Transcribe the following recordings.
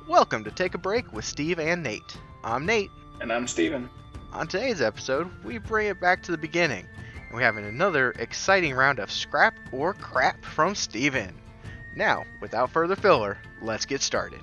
Welcome to Take a Break with Steve and Nate. I'm Nate. And I'm Steven. On today's episode, we bring it back to the beginning, and we have another exciting round of Scrap or Crap from Steven. Now, without further filler, let's get started.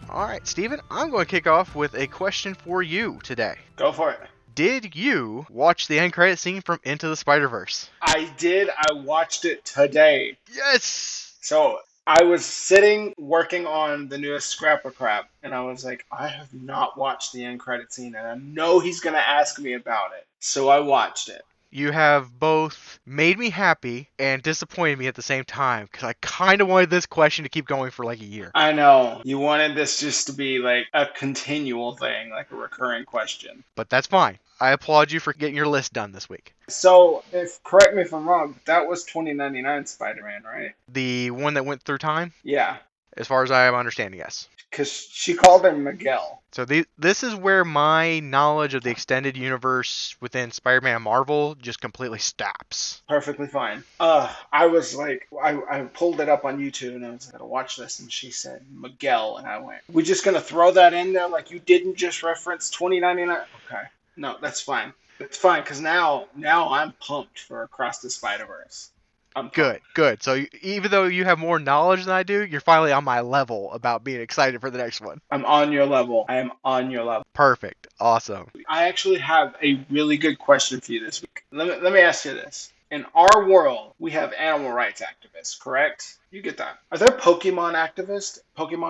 Alright, Steven, I'm going to kick off with a question for you today. Go for it. Did you watch the end credit scene from Into the Spider-Verse? I did. I watched it today. Yes! So I was sitting working on the newest Scrapper Crap, and I was like, I have not watched the end credit scene, and I know he's going to ask me about it. So I watched it. You have both made me happy and disappointed me at the same time, because I kind of wanted this question to keep going for like a year. I know. You wanted this just to be like a continual thing, like a recurring question. But that's fine. I applaud you for getting your list done this week. So, correct me if I'm wrong, but that was 2099 Spider-Man, right? The one that went through time? Yeah. As far as I am understanding, yes. Because she called him Miguel. So this is where my knowledge of the extended universe within Spider-Man and Marvel just completely stops. Perfectly fine. I was like, I pulled it up on YouTube and I was going to watch this, and she said Miguel, and I went, we just going to throw that in there like you didn't just reference 2099? Okay. No, that's fine. It's fine, because now I'm pumped for Across the Spider-Verse. Good. So even though you have more knowledge than I do, you're finally on my level about being excited for the next one. I'm on your level. I am on your level. Perfect. Awesome. I actually have a really good question for you this week. Let me ask you this. In our world, we have animal rights activists, correct? You get that. Are there Pokemon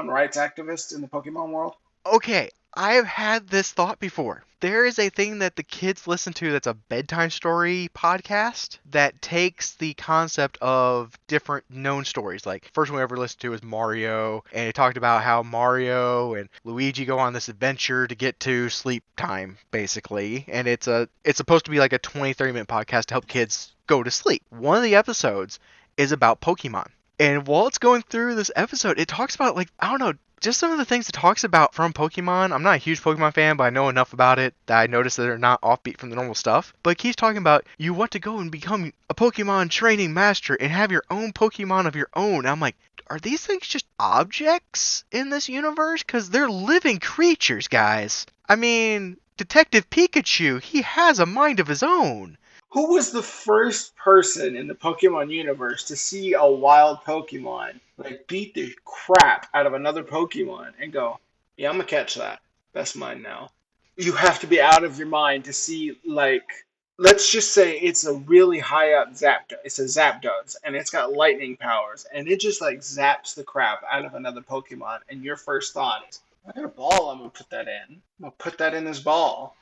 rights activists in the Pokemon world? Okay, I have had this thought before. There is a thing that the kids listen to that's a bedtime story podcast that takes the concept of different known stories. Like, first one we ever listened to was Mario, and it talked about how Mario and Luigi go on this adventure to get to sleep time, basically. And it's supposed to be like a 20-30 minute podcast to help kids go to sleep. One of the episodes is about Pokemon. And while it's going through this episode, it talks about, like, I don't know, just some of the things it talks about from Pokemon. I'm not a huge Pokemon fan, but I know enough about it that I notice that they're not offbeat from the normal stuff. But it keeps talking about you want to go and become a Pokemon training master and have your own Pokemon of your own. And I'm like, are these things just objects in this universe? Because they're living creatures, guys. I mean, Detective Pikachu, he has a mind of his own. Who was the first person in the Pokemon universe to see a wild Pokemon, like, beat the crap out of another Pokemon and go, yeah, I'm gonna catch that. That's mine now. You have to be out of your mind to see, like, let's just say it's a really high up Zapdos. It's a Zapdos, and it's got lightning powers, and it just, like, zaps the crap out of another Pokemon, and your first thought is, I got a ball, I'm gonna put that in. I'm gonna put that in this ball.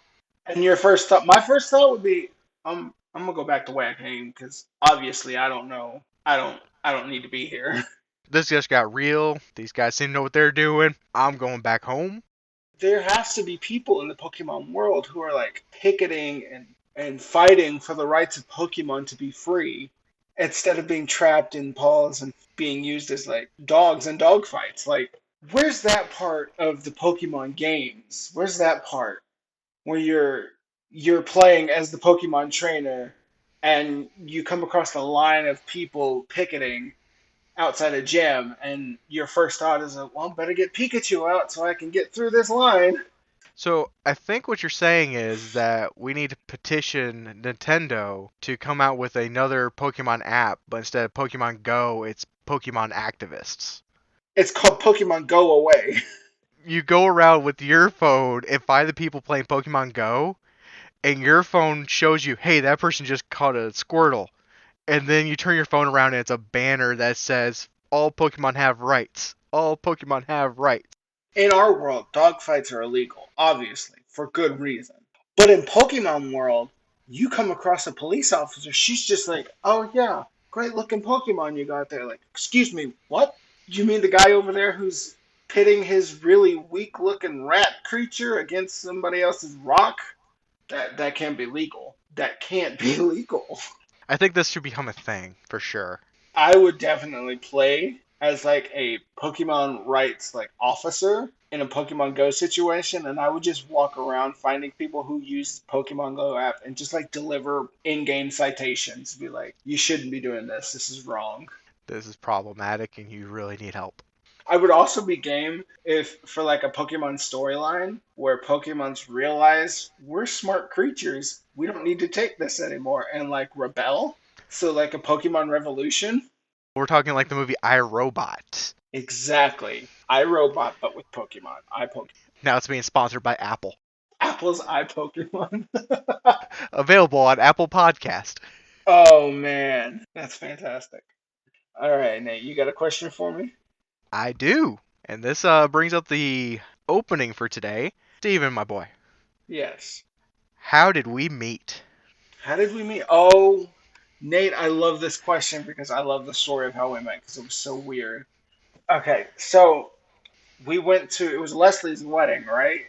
And my first thought would be, I'm gonna go back the way I came, because obviously I don't know. I don't need to be here. This just got real. These guys seem to know what they're doing. I'm going back home. There has to be people in the Pokemon world who are, like, picketing and fighting for the rights of Pokemon to be free, instead of being trapped in paws and being used as, like, dogs in dogfights. Like, where's that part of the Pokemon games? Where's that part where you're playing as the Pokemon trainer and you come across a line of people picketing outside a gym, and your first thought is, well, better get Pikachu out so I can get through this line. So I think what you're saying is that we need to petition Nintendo to come out with another Pokemon app, but instead of Pokemon Go, it's Pokemon Activists. It's called Pokemon Go Away. You go around with your phone and find the people playing Pokemon Go, and your phone shows you, hey, that person just caught a Squirtle. And then you turn your phone around and it's a banner that says, all Pokemon have rights. All Pokemon have rights. In our world, dogfights are illegal, obviously, for good reason. But in Pokemon world, you come across a police officer, she's just like, oh yeah, great looking Pokemon you got there. Like, excuse me, what? You mean the guy over there who's pitting his really weak looking rat creature against somebody else's rock? That can't be legal. That can't be legal. I think this should become a thing, for sure. I would definitely play as, like, a Pokemon rights, like, officer in a Pokemon Go situation, and I would just walk around finding people who use Pokemon Go app and just, like, deliver in-game citations. Be like, you shouldn't be doing this. This is wrong. This is problematic and you really need help. I would also be game if for like a Pokemon storyline where Pokemons realize we're smart creatures. We don't need to take this anymore and like rebel. So like a Pokemon revolution. We're talking like the movie I, Robot. Exactly. iRobot, but with Pokemon. iPokemon. Now it's being sponsored by Apple. Apple's iPokemon. Available on Apple Podcast. Oh man, that's fantastic. All right, Nate, you got a question for me? I do. And this brings up the opening for today. Steven, my boy, Yes. how did we meet? How did we meet? Oh, Nate, I love this question because I love the story of how we met because it was so weird. Okay, so we went to, it was Leslie's wedding, right?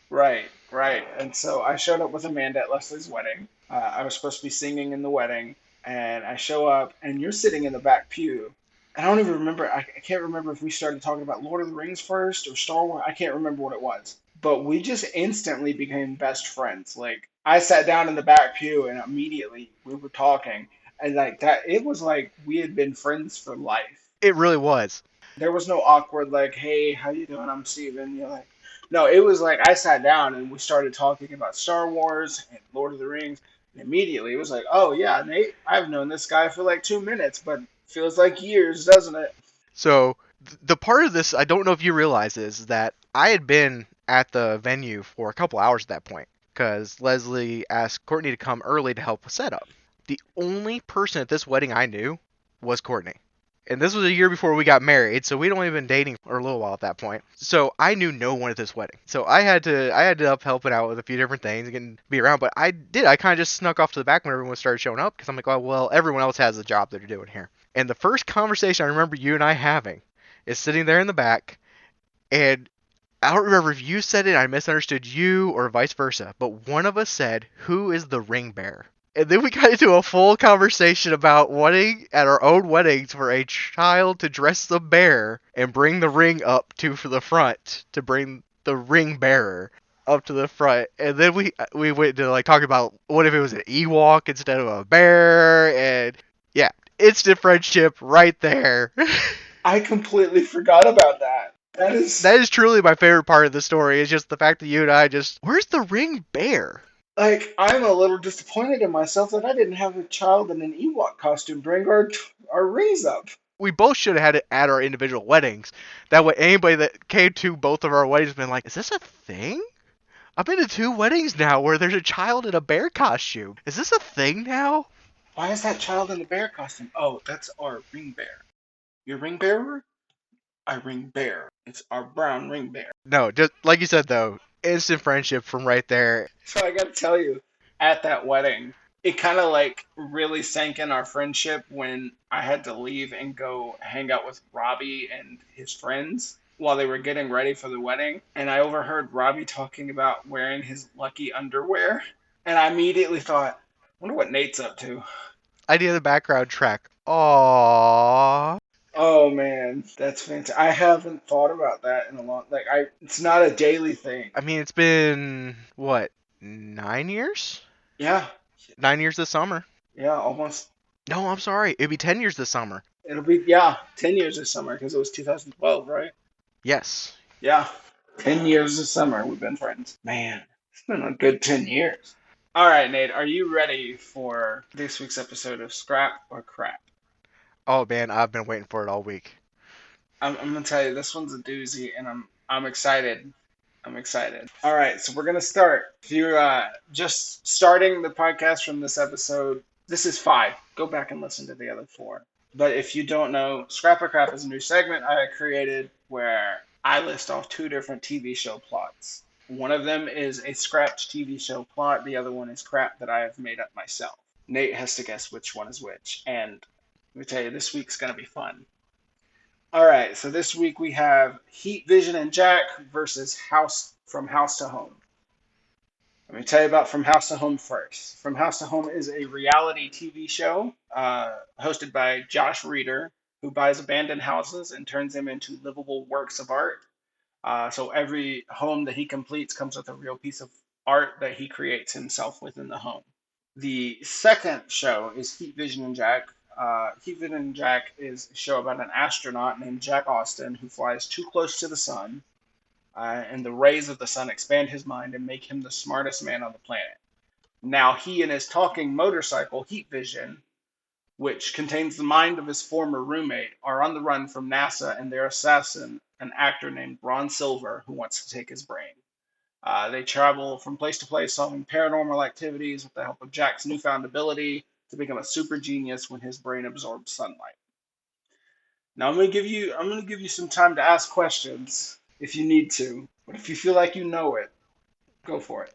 Right. Right. And so I showed up with Amanda at Leslie's wedding. I was supposed to be singing in the wedding, and I show up, and you're sitting in the back pew. I don't even remember. I can't remember if we started talking about Lord of the Rings first or Star Wars. I can't remember what it was. But we just instantly became best friends. Like, I sat down in the back pew, and immediately we were talking. And, like, that, it was like we had been friends for life. It really was. There was no awkward like, "Hey, how you doing? I'm Steven." You're like, no, it was like I sat down and we started talking about Star Wars and Lord of the Rings, and immediately it was like, "Oh yeah, Nate, I've known this guy for like 2 minutes, but feels like years, doesn't it?" So, the part of this I don't know if you realize is that I had been at the venue for a couple hours at that point because Leslie asked Courtney to come early to help with setup. The only person at this wedding I knew was Courtney. And this was a year before we got married, so we'd only been dating for a little while at that point. So I knew no one at this wedding. So I ended up helping out with a few different things and getting to be around. But I kind of just snuck off to the back when everyone started showing up because I'm like, oh well, everyone else has the job they're doing here. And the first conversation I remember you and I having is sitting there in the back, and I don't remember if you said it, I misunderstood you, or vice versa, but one of us said, "Who is the ring bearer?" And then we got into a full conversation about wanting at our own weddings for a child to dress the bear and bring the ring up to for the front to bring the ring bearer up to the front. And then we went to like talk about what if it was an Ewok instead of a bear, and yeah, instant friendship right there. I completely forgot about that. That is That is truly my favorite part of the story. Is just the fact that you and I just, where's the ring bear? like I'm a little disappointed in myself that I didn't have a child in an Ewok costume bring our rings up. We both should have had it at our individual weddings. That way, anybody that came to both of our weddings been like, "Is this a thing? I've been to two weddings now where there's a child in a bear costume. Is this a thing now?" Why is that child in the bear costume? Oh, that's our ring bear. Your ring bearer? I ring bear. It's our brown ring bear. No, just like you said though, instant friendship from right there. So I gotta tell you, at that wedding, it kind of like really sank in our friendship when I had to leave and go hang out with Robbie and his friends while they were getting ready for the wedding. And I overheard Robbie talking about wearing his lucky underwear. And I immediately thought, wonder what Nate's up to. I did the background track. Aww. Oh man, that's fantastic. I haven't thought about that in a long it's not a daily thing. I mean, it's been what, 9 years? Yeah, 9 years this summer. yeah, almost. No, I'm sorry. It'd be 10 years this summer. It'll be, yeah, 10 years this summer because it was 2012, right? Yes. Yeah, 10 years this summer we've been friends. Man, it's been a good 10 years. All right, Nate, are you ready for this week's episode of Scrap or Crap? Oh man, I've been waiting for it all week. I'm gonna tell you this one's a doozy, and I'm excited. I'm excited. All right, so we're gonna start. If you're just starting the podcast from this episode, this is 5. Go back and listen to the other 4. But if you don't know, Scrap or Crap is a new segment I created where I list off 2 different TV show plots. One of them is a scrapped TV show plot. The other one is crap that I have made up myself. Nate has to guess which one is which, and let me tell you, this week's gonna be fun. All right, so this week we have Heat, Vision, and Jack versus House from House to Home. Let me tell you about From House to Home first. From House to Home is a reality TV show hosted by Josh Reeder, who buys abandoned houses and turns them into livable works of art. So every home that he completes comes with a real piece of art that he creates himself within the home. The second show is Heat, Vision, and Jack. Heat Vision and Jack is a show about an astronaut named Jack Austin who flies too close to the sun, and the rays of the sun expand his mind and make him the smartest man on the planet. Now, he and his talking motorcycle, Heat Vision, which contains the mind of his former roommate, are on the run from NASA and their assassin, an actor named Ron Silver, who wants to take his brain. They travel from place to place, solving paranormal activities with the help of Jack's newfound ability to become a super genius when his brain absorbs sunlight. Now I'm gonna give you some time to ask questions if you need to, but if you feel like you know it, go for it.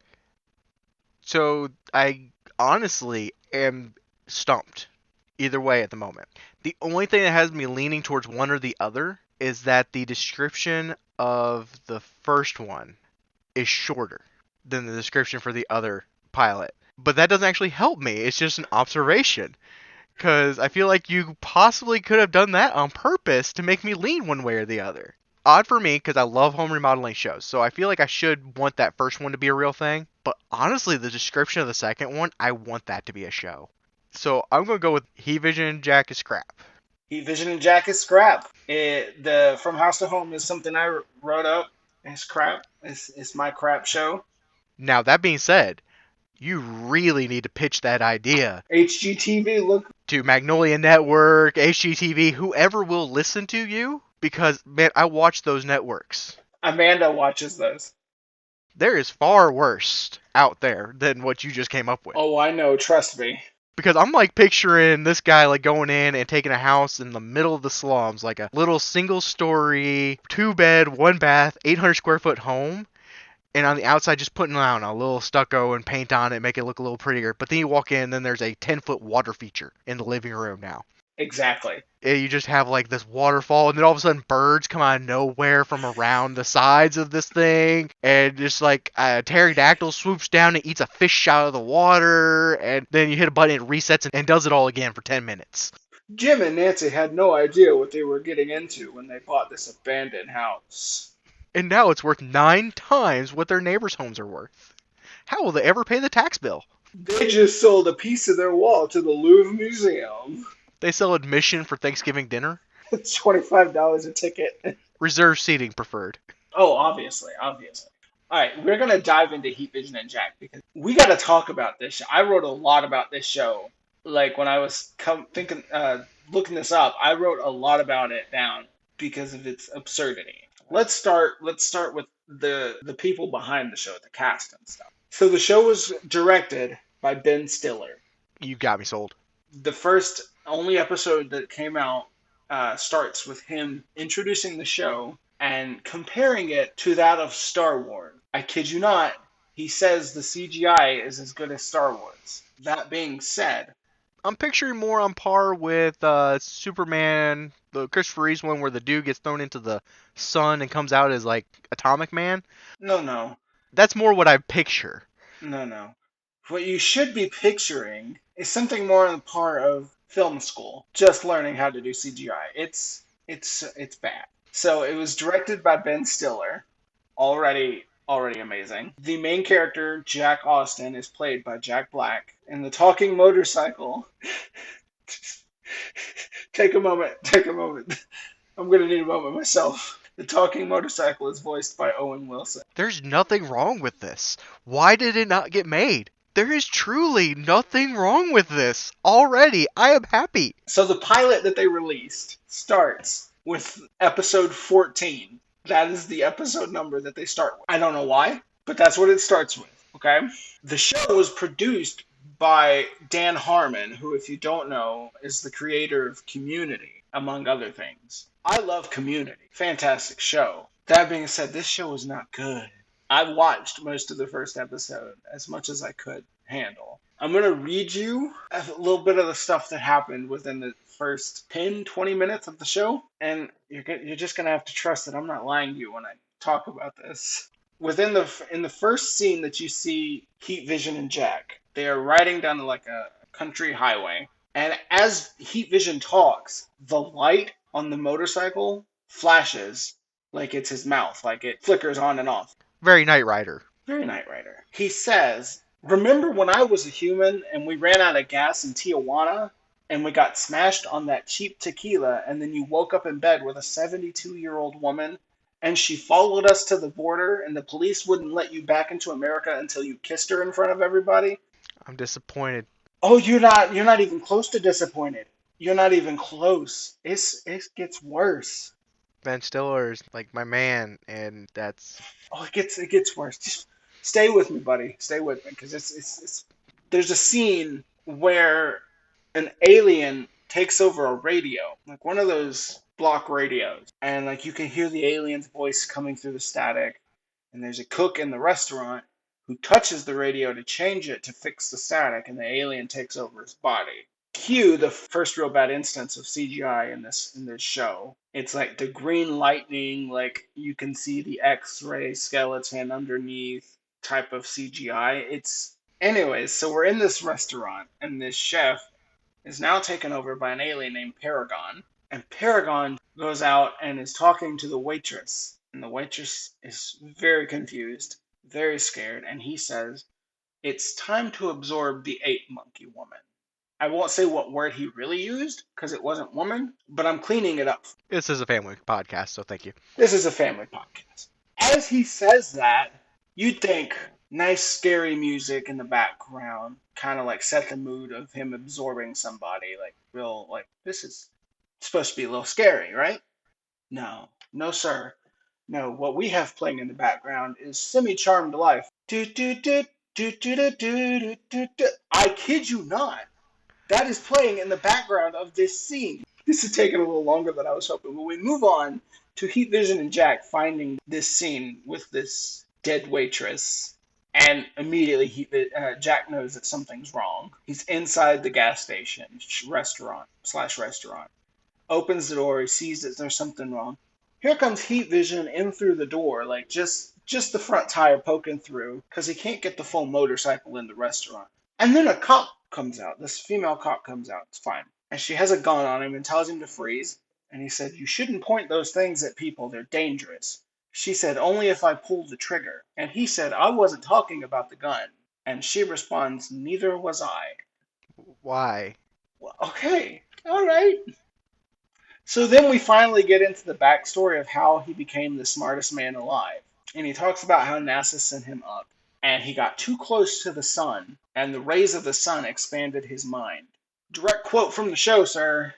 So I honestly am stumped either way at the moment. The only thing that has me leaning towards one or the other is that the description of the first one is shorter than the description for the other pilot. But that doesn't actually help me. It's just an observation. Because I feel like you possibly could have done that on purpose to make me lean one way or the other. Odd for me because I love home remodeling shows, so I feel like I should want that first one to be a real thing. But honestly, the description of the second one, I want that to be a show. So I'm going to go with He Vision Jack is crap. Heat Vision and Jack is scrap. The From House to Home is something I wrote up. It's crap. It's my crap show. Now, that being said, you really need to pitch that idea HGTV, look. to Magnolia Network, HGTV, whoever will listen to you, because, man, I watch those networks. Amanda watches those. There is far worse out there than what you just came up with. Oh, I know. Trust me. Because I'm like picturing this guy like going in and taking a house in the middle of the slums, like a little single story, 2 bed, 1 bath, 800 square foot home. And on the outside, just putting on a little stucco and paint on it, make it look a little prettier. But then you walk in, and then there's a 10-foot water feature in the living room now. Exactly. And you just have like this waterfall, and then all of a sudden birds come out of nowhere from around the sides of this thing, and just like a pterodactyl swoops down and eats a fish out of the water, and then you hit a button, it resets and does it all again for 10 minutes. Jim and Nancy had no idea what they were getting into when they bought this abandoned house. And now it's worth 9 times what their neighbors' homes are worth. How will they ever pay the tax bill? They just sold a piece of their wall to the Louvre Museum. They sell admission for Thanksgiving dinner. It's $25 a ticket. Reserved seating preferred. Oh, obviously, obviously. All right, we're gonna dive into Heat Vision and Jack because we got to talk about this show. I wrote a lot about this show. Like when I was looking this up, I wrote a lot about it down because of its absurdity. Let's start. Let's start with the people behind the show, the cast and stuff. So the show was directed by Ben Stiller. You got me sold. The first only episode that came out starts with him introducing the show and comparing it to that of Star Wars. I kid you not, he says the CGI is as good as Star Wars. That being said, I'm picturing more on par with Superman, the Christopher Reeves one where the dude gets thrown into the sun and comes out as like Atomic Man. no, no, That's more what I picture. no, no. What you should be picturing is something more on the par of film school, just learning how to do CGI. It's bad. So it was directed by Ben Stiller, already amazing. The main character, Jack Austin, is played by Jack Black, and the talking motorcycle. Take a moment. Take a moment. I'm gonna need a moment myself. The talking motorcycle is voiced by Owen Wilson. There's nothing wrong with this. Why did it not get made? There is truly nothing wrong with this. Already, I am happy. So the pilot that they released starts with episode 14. That is the episode number that they start with. I don't know why, but that's what it starts with, okay? The show was produced by Dan Harmon, who, if you don't know, is the creator of Community, among other things. I love Community. Fantastic show. That being said, this show is not good. I watched most of the first episode as much as I could handle. I'm going to read you a little bit of the stuff that happened within the first 10, 20 minutes of the show, and you're just going to have to trust that I'm not lying to you when I talk about this. In the first scene that you see Heat Vision and Jack, they are riding down like a country highway, and as Heat Vision talks, the light on the motorcycle flashes like it's his mouth, like it flickers on and off. Very Knight Rider. Very Knight Rider. He says, "Remember when I was a human and we ran out of gas in Tijuana? and we got smashed on that cheap tequila, and then you woke up in bed with a 72-year-old woman, and she followed us to the border, and the police wouldn't let you back into America until you kissed her in front of everybody. I'm disappointed. Oh, you're not even close to disappointed. You're not even close. It gets worse. Ben Stiller's like my man, and that's Oh, it gets worse. Just stay with me, buddy. Stay with me, because it's there's a scene where an alien takes over a radio, like one of those block radios, and like you can hear the alien's voice coming through the static. And there's a cook in the restaurant who touches the radio to change it to fix the static, and the alien takes over his body. Cue the first real bad instance of CGI in this show. It's like the green lightning, like you can see the X-ray skeleton underneath type of CGI. It's anyways. So we're in this restaurant, and this chef is now taken over by an alien named Paragon. And Paragon goes out and is talking to the waitress. And the waitress is very confused, very scared. And he says, "It's time to absorb the ape monkey woman." I won't say what word he really used because it wasn't woman, but I'm cleaning it up. this is a family podcast, so thank you. This is a family podcast. As he says that, you'd think nice scary music in the background, kind of like set the mood of him absorbing somebody, like real, like this is supposed to be a little scary, right? No, no, sir. No, what we have playing in the background is Semi Charmed Life. Do, do, do, do, do, do, do, do, do. I kid you not. That is playing in the background of this scene. This is taking a little longer than I was hoping, but we move on to Heat Vision and Jack finding this scene with this dead waitress. And immediately Jack knows that something's wrong. He's inside the gas station, restaurant. Opens the door, he sees that there's something wrong. Here comes Heat Vision in through the door, like just the front tire poking through, because he can't get the full motorcycle in the restaurant. And then a cop comes out. This female cop comes out. It's fine. And she has a gun on him and tells him to freeze. And he said, "You shouldn't point those things at people. They're dangerous." She said, "Only if I pull the trigger." And he said, "I wasn't talking about the gun." And she responds, "Neither was I." Why? Well, okay. All right. So then we finally get into the backstory of how he became the smartest man alive. And he talks about how NASA sent him up, and he got too close to the sun, and the rays of the sun expanded his mind. Direct quote from the show, sir.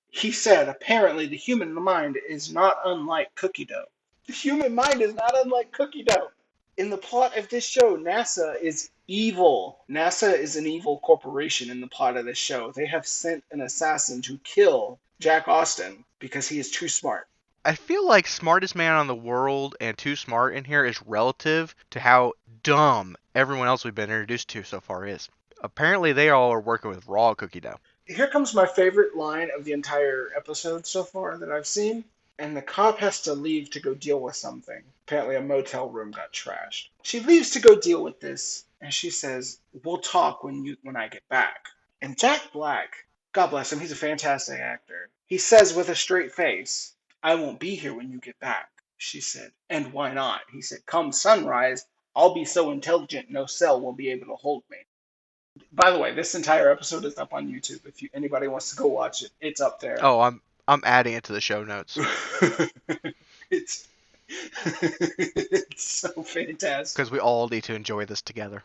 He said, "Apparently, the human mind is not unlike cookie dough." The human mind is not unlike cookie dough. In the plot of this show, NASA is evil. NASA is an evil corporation in the plot of this show. They have sent an assassin to kill Jack Austin because he is too smart. I feel like smartest man on the world and too smart in here is relative to how dumb everyone else we've been introduced to so far is. Apparently, they all are working with raw cookie dough. Here comes my favorite line of the entire episode so far that I've seen. And the cop has to leave to go deal with something. Apparently, a motel room got trashed. She leaves to go deal with this, and she says, "We'll talk when I get back." And Jack Black, God bless him, he's a fantastic actor. He says with a straight face, "I won't be here when you get back." She said, "And why not?" He said, "Come sunrise, I'll be so intelligent no cell will be able to hold me." By the way, this entire episode is up on YouTube. If anybody wants to go watch it, it's up there. Oh, I'm adding it to the show notes it's it's so fantastic. because we all need to enjoy this together.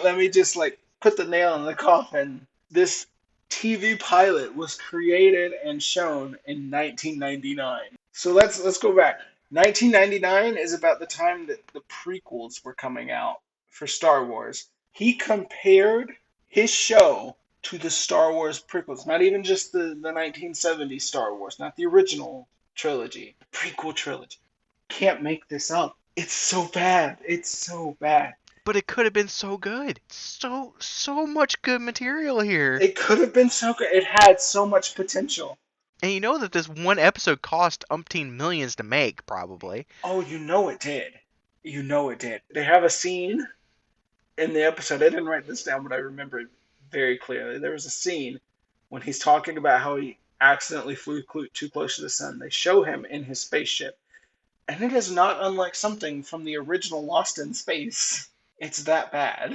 Let me just like put the nail in the coffin. This TV pilot was created and shown in 1999. So let's go back. 1999 is about the time that the prequels were coming out for Star Wars. He compared his show to the Star Wars prequels, not even just the 1970s Star Wars, not the original trilogy, the prequel trilogy. Can't make this up. It's so bad. It's so bad. But it could have been so good. So much good material here. It could have been so good. It had so much potential. And you know that this one episode cost umpteen millions to make, probably. Oh, you know it did. You know it did. They have a scene in the episode. I didn't write this down, but I remember it very clearly. There was a scene when he's talking about how he accidentally flew too close to the sun. They show him in his spaceship. And it is not unlike something from the original Lost in Space. It's that bad.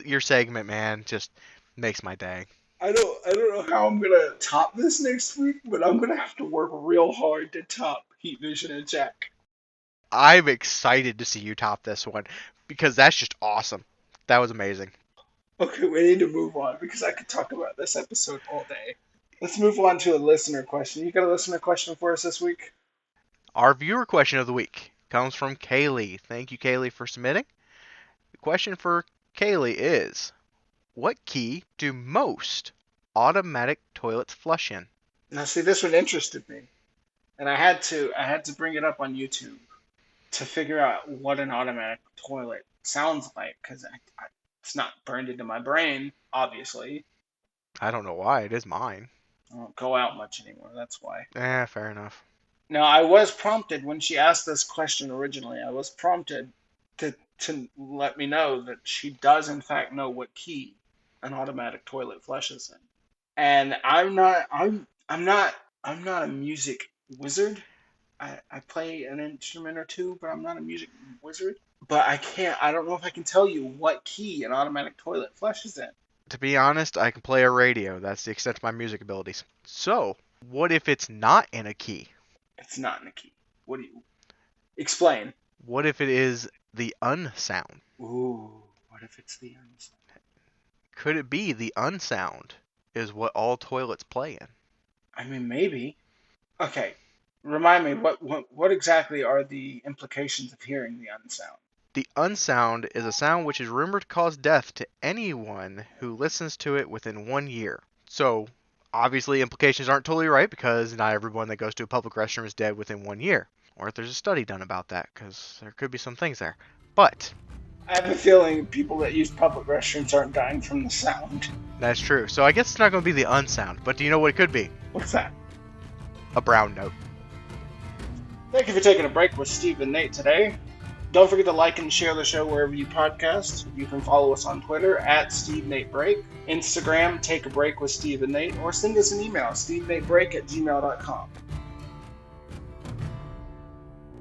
Your segment, man, just makes my day. I don't know how I'm gonna top this next week, but I'm gonna have to work real hard to top Heat Vision and Jack. I'm excited to see you top this one because that's just awesome. That was amazing. Okay, we need to move on because I could talk about this episode all day. Let's move on to a listener question. You got a listener question for us this week? Our viewer question of the week comes from Kaylee. Thank you, Kaylee, for submitting. The question for Kaylee is, what key do most automatic toilets flush in? Now, see, this one interested me, and I had to bring it up on YouTube to figure out what an automatic toilet sounds like because it's not burned into my brain, obviously. I don't know why. It is mine. I don't go out much anymore, that's why. Fair enough. Now, I was prompted when she asked this question originally, I was prompted to let me know that she does in fact know what key an automatic toilet flushes in. And I'm not a music wizard. I play an instrument or two, but I'm not a music wizard. But I don't know if I can tell you what key an automatic toilet flushes in. To be honest, I can play a radio. That's the extent of my music abilities. So, what if it's not in a key? It's not in a key. What do you explain? What if it is the unsound? Ooh, what if it's the unsound? Could it be the unsound is what all toilets play in? I mean, maybe. Okay, remind me what exactly are the implications of hearing the unsound? The unsound is a sound which is rumored to cause death to anyone who listens to it within 1 year. So, obviously, implications aren't totally right because not everyone that goes to a public restroom is dead within 1 year. Or if there's a study done about that, because there could be some things there. But, I have a feeling people that use public restrooms aren't dying from the sound. that's true. So I guess it's not going to be the unsound. But do you know what it could be? What's that? A brown note. Thank you for taking a break with Steve and Nate today. Don't forget to like and share the show wherever you podcast. You can follow us on Twitter at SteveNateBreak, Instagram, Take a Break with Steve and Nate, or send us an email, stevenatebreak@gmail.com.